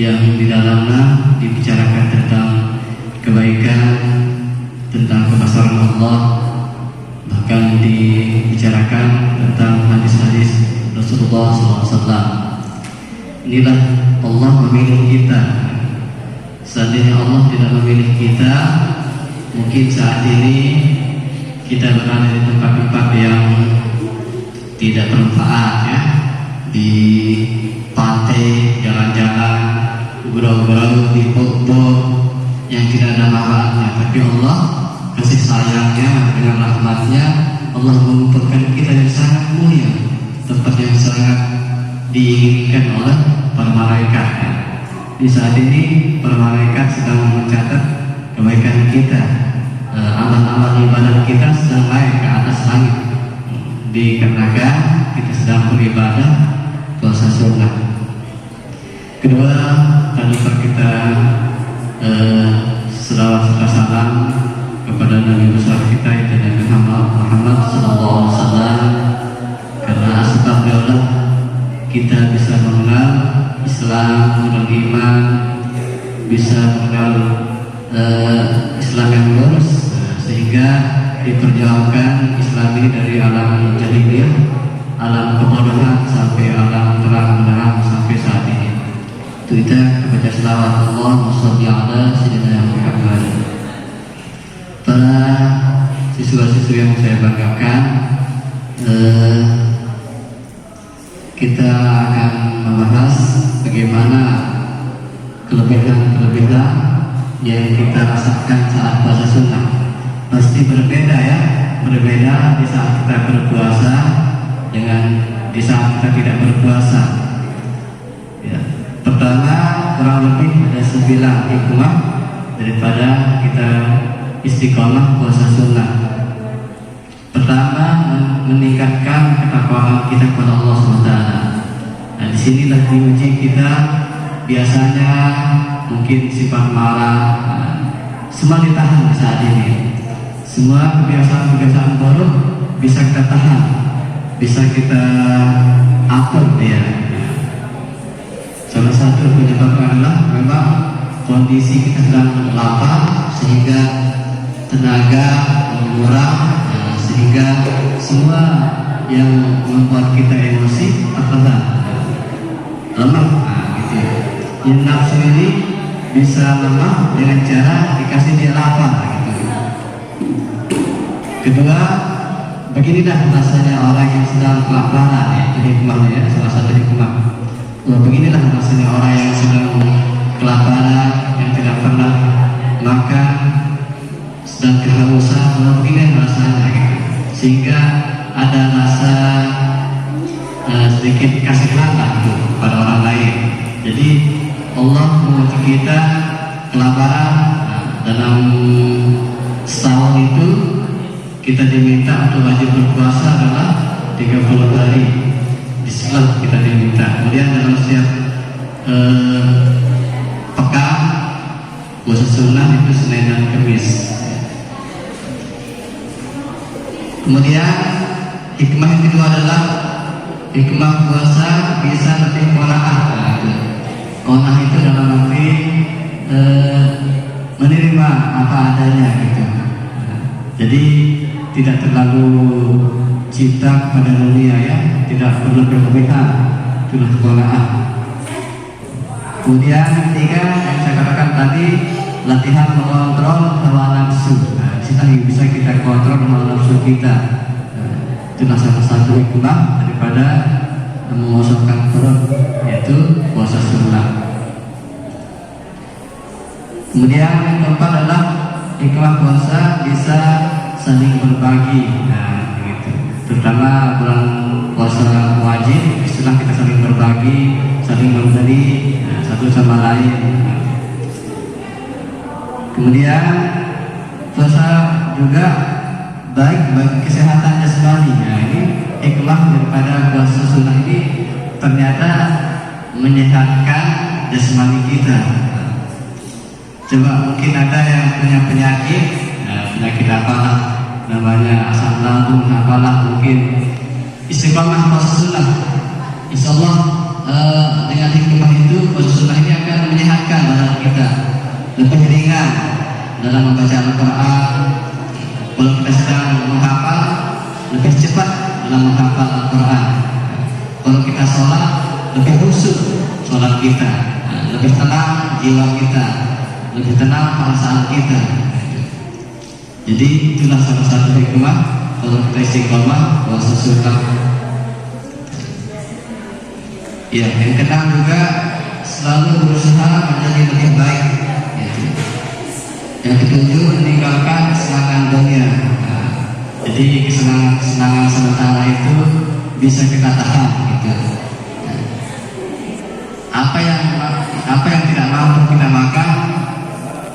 yang di dalamnya dibicarakan tentang kebaikan, tentang kebesaran Allah, bahkan dibicarakan tentang hadis-hadis Rasulullah SAW. Inilah Allah memilih kita. Seandainya Allah tidak memilih kita, mungkin saat ini kita berada di tempat-tempat yang tidak bermanfaat, ya, di pantai, jalan-jalan, gurau-gurau, di pub-pub yang tidak ada manfaatnya. Tapi Allah kasih sayangnya dengan rahmatnya, Allah mengumpulkan kita yang sangat mulia, tempat yang sangat diinginkan oleh para malaikat. Di saat ini para malaikat sedang mencatat kebaikan kita, amal-amal ibadah kita sedang naik ke atas langit, dikarenakan kita sedang beribadah puasa sunnah. Kedua, tak lupa kita selawat serta salam kepada Nabi besar kita, yaitu Nabi Muhammad SAW, karena sebab beliau kita bisa mengenal Islam, mengenal iman, bisa mengenal Islam yang lurus, sehingga diperjuangkan Islam ini dari alam jahiliyah, alam kebodohan sampai alam terang benderang sampai saat ini. Itu kita baca selawat Allahumma sholli ala sayyidina Muhammad. Para siswa-siswi yang saya banggakan, kita akan membahas bagaimana kelebihan-kelebihan yang kita rasakan saat puasa sunnah. Pasti berbeda, ya, berbeda di saat kita berpuasa dengan di saat kita tidak berpuasa, ya. Pertama, kurang lebih ada 9 hikmah daripada kita istiqomah puasa sunnah. Pertama, meningkatkan ketakwaan kita kepada Allah SWT. Nah, disinilah diuji kita. Biasanya mungkin sifat marah, semua ditahan saat ini. Semua kebiasaan-kebiasaan buruk bisa kita tahan, bisa kita atur, ya. Salah satu penyebabnya adalah memang kondisi kita sedang lapar, sehingga tenaga mengurang, sehingga semua yang membuat kita emosi lemah, gitu ya. Yang nafsu ini bisa lemah dengan cara dikasih dia lapar, gitu. Kedua, beginilah rasanya orang yang sedang kelaparan, ya. Jadi hikmahnya, ya, salah satu hikmah. Beginilah rasanya orang yang sedang kelaparan, yang tidak pernah makan, sedang kehausan. Beginilah rasanya, gitu. Sehingga ada rasa sedikit kasihan gitu pada orang lain. Jadi Allah menguji kita kelaparan. Dalam setahun itu kita diminta untuk wajib berpuasa adalah 30 hari. Islam kita diminta. Kemudian dalam setiap pekan puasa sunnah itu Senin dan Kamis. Kemudian hikmah yang kedua adalah hikmah puasa bisa lebih qanaah. Qanaah itu dalam arti menerima apa adanya, gitu. Jadi tidak terlalu cinta pada dunia, ya, tidak berlebihan. Itulah qanaah. Kemudian ketiga yang saya katakan tadi, latihan mengontrol hawa nafsu. Sehingga bisa kita kontrol hawa nafsu kita. Itulah salah satu hikmah daripada mengosongkan perut, yaitu puasa sunnah. Kemudian yang keempat adalah hikmah puasa bisa saling berbagi. Nah, gitu. Terutama bulan puasa wajib, istilah kita saling berbagi, saling memberi, satu sama lain. Kemudian puasa juga baik bagi kesehatan jasmani. Nah, ini hikmah daripada puasa sunnah ini, ternyata menyehatkan jasmani kita. Coba mungkin ada yang punya penyakit, penyakit apalah, namanya asam lambung, apalah, mungkin istiqomah puasa sunnah, insya Allah dengan hikmah itu puasa sunnah ini akan menyehatkan badan kita, lebih ringan dalam membaca Al-Quran. Kalau kita sedang menghafal, lebih cepat dalam menghafal Al-Quran. Kalau kita sholat, lebih khusyuk sholat kita, lebih tenang jiwa kita, lebih tenang perasaan kita. Jadi itulah salah satu hikmah kalau kita istiqomah puasa sunnah. Ya, yang keenam juga selalu berusaha menjadi lebih baik. Yang ketujuh, meninggalkan kesenangan dunia. Jadi kesenangan sementara itu bisa kita tahan. Gitu. Apa yang tidak mampu kita makan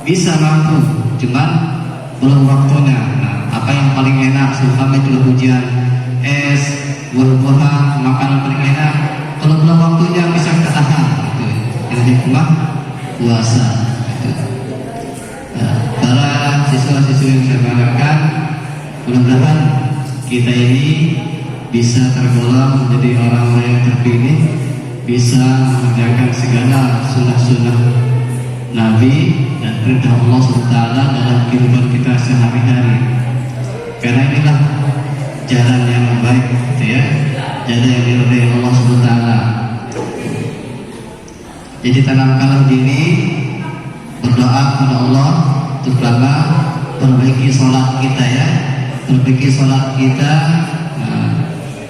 bisa mampu, cuman belum waktunya. Apa yang paling enak, selama itu hujan, es, buah-buahan, makanan paling enak, kalau belum waktunya bisa kita tahan. Gitu. Yang hikmah puasa. Gitu. Para siswa-siswi yang saya banggakan, mudah-mudahan kita ini bisa tergolong menjadi orang-orang yang terpilih, bisa mengerjakan segala sunnah-sunnah Nabi dan perintah Allah SWT dalam kehidupan kita sehari-hari. Karena inilah jalan yang baik, gitu ya, jalan yang diridhai Allah SWT. Jadi tanamkanlah dini, berdoa kepada Allah, terutama perbaiki sholat kita ya, perbaiki sholat kita.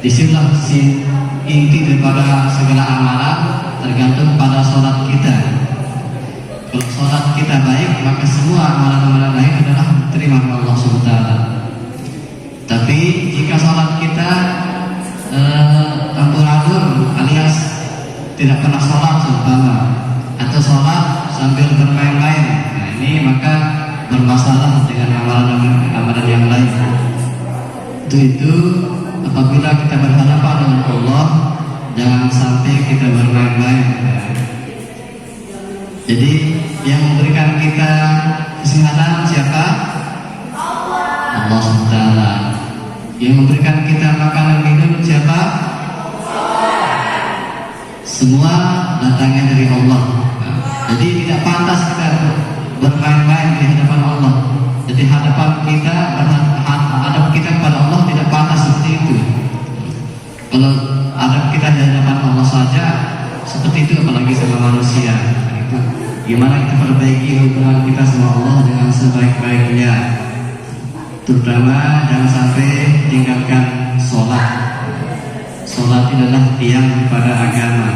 Disinilah inti daripada segala amalan, tergantung pada sholat kita. Kalau sholat kita baik, maka semua amalan-amalan lain adalah diterima oleh Allah SWT. Tapi jika sholat kita amburadul alias tidak pernah sholat seumpama, atau sholat sambil bermain-main, nah ini maka bermasalah dengan amalan yang lain. Itu apabila kita berhadapan dengan Allah, jangan sampai kita bermain-main. Jadi yang memberikan kita kesehatan siapa? Allah SWT. Yang memberikan kita makanan minum siapa? Semua datangnya dari Allah. Jadi tidak pantas kita bermain-main di hadapan Allah. Jadi hadapan kita, hadap kita kepada Allah tidak pantas seperti itu. Kalau hadap kita di hadapan Allah saja seperti itu, apalagi sama manusia. Itu gimana kita perbaiki hubungan kita sama Allah dengan sebaik-baiknya. Terutama jangan sampai tinggalkan sholat. Sholat adalah tiang pada agama.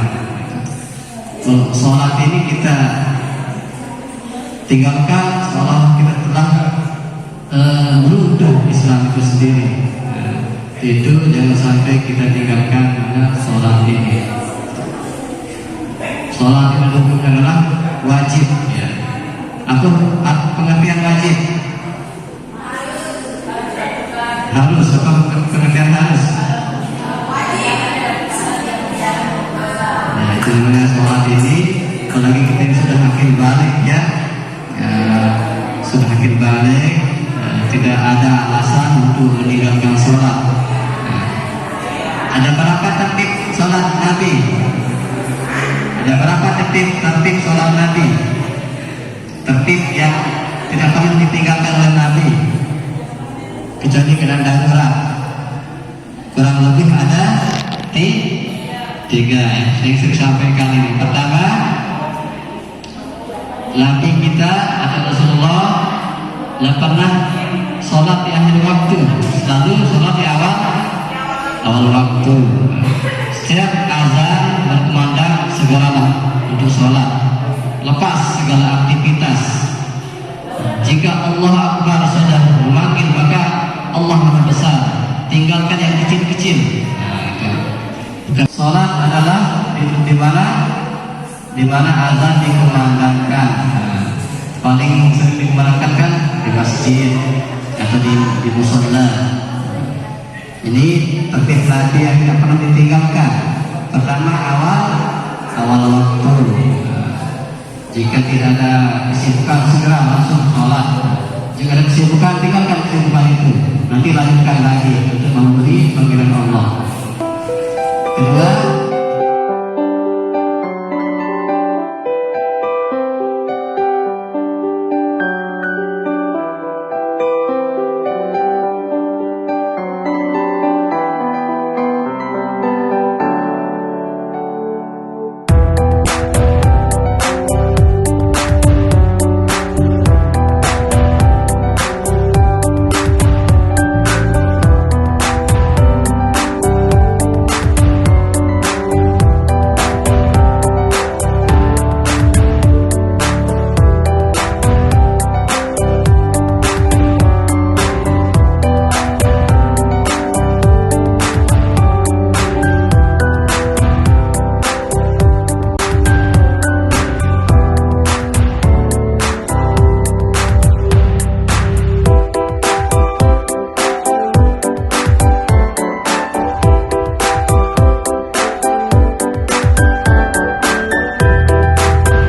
Kalau sholat ini kita tinggalkan, seolah kita telah meruntuh Islam itu sendiri. Itu jangan sampai kita tinggalkan karena sholat ini. Sholat yang dilakukan adalah wajib. Ya. Apa pengertian wajib? Harus. Apa pengertian harus? Nah, itu namanya sholat ini. Apalagi kita ini sudah akhir balik ya, sudah akhir balik, tidak ada alasan untuk meninggalkan sholat. Ada berapa tertib sholat Nabi? Ada berapa tertib sholat Nabi? Tertib yang tidak pernah ditinggalkan oleh Nabi, kecuali keadaan darurat. Kurang lebih ada tiga yang saya sampaikan ini. Pertama, Nabi kita atau Rasulullah tidak pernah sholat di akhir waktu, selalu sholat di awal waktu. Setiap azan berkumandang segeralah untuk sholat, lepas segala aktivitas. Jika Allah Akbar sudah memanggil, maka Allah Maha Besar, tinggalkan yang kecil-kecil. Sholat adalah di mana azan dikumandangkan. Paling sering dikumandangkan kan di masjid atau di mushola. Ini tertib Nabi yang tidak pernah ditinggalkan. Pertama, awal waktu. Jika tidak ada kesibukan, segera langsung sholat. Jika ada kesibukan, tinggalkan kesibukan itu. Nanti lanjutkan lagi untuk memberi panggilan Allah. Kedua,